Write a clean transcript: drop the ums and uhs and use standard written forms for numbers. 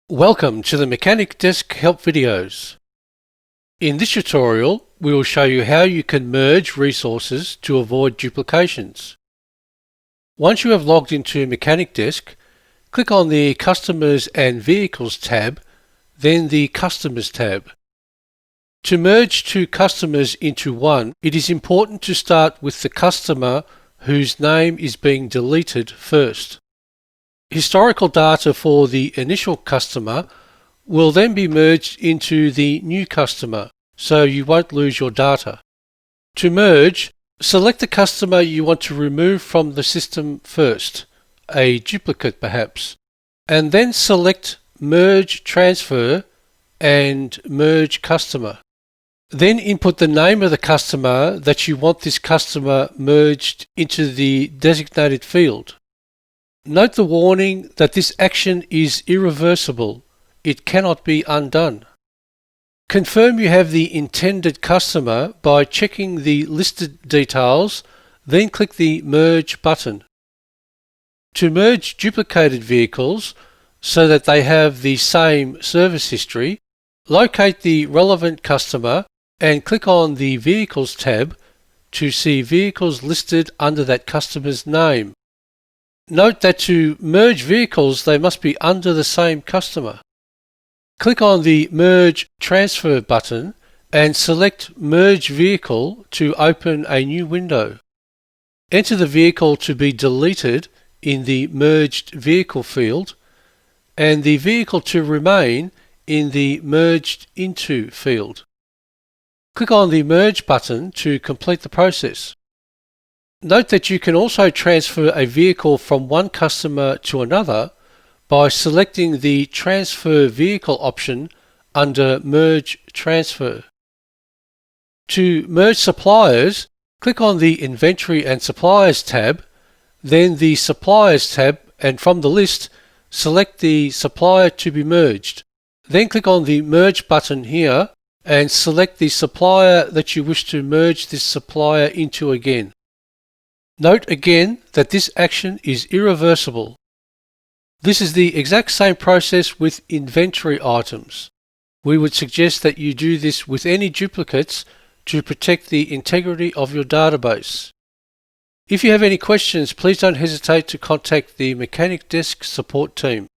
Welcome to the MechanicDesk help videos. In this tutorial, we will show you how you can merge resources to avoid duplications. Once you have logged into MechanicDesk, click on the Customers and Vehicles tab, then the Customers tab. To merge two customers into one, it is important to start with the customer whose name is being deleted first. Historical data for the initial customer will then be merged into the new customer, so you won't lose your data. To merge, select the customer you want to remove from the system first, a duplicate perhaps, and then select Merge Transfer and Merge Customer. Then input the name of the customer that you want this customer merged into the designated field. Note the warning that this action is irreversible. It cannot be undone. Confirm you have the intended customer by checking the listed details, then click the Merge button. To merge duplicated vehicles so that they have the same service history, locate the relevant customer and click on the Vehicles tab to see vehicles listed under that customer's name. Note that to merge vehicles, they must be under the same customer. Click on the Merge Transfer button and select Merge Vehicle to open a new window. Enter the vehicle to be deleted in the Merged Vehicle field and the vehicle to remain in the Merged Into field. Click on the Merge button to complete the process. Note that you can also transfer a vehicle from one customer to another by selecting the Transfer Vehicle option under Merge Transfer. To merge suppliers, click on the Inventory and Suppliers tab, then the Suppliers tab, and from the list, select the supplier to be merged. Then click on the Merge button here and select the supplier that you wish to merge this supplier into again. Note again that this action is irreversible. This is the exact same process with inventory items. We would suggest that you do this with any duplicates to protect the integrity of your database. If you have any questions, please don't hesitate to contact the MechanicDesk support team.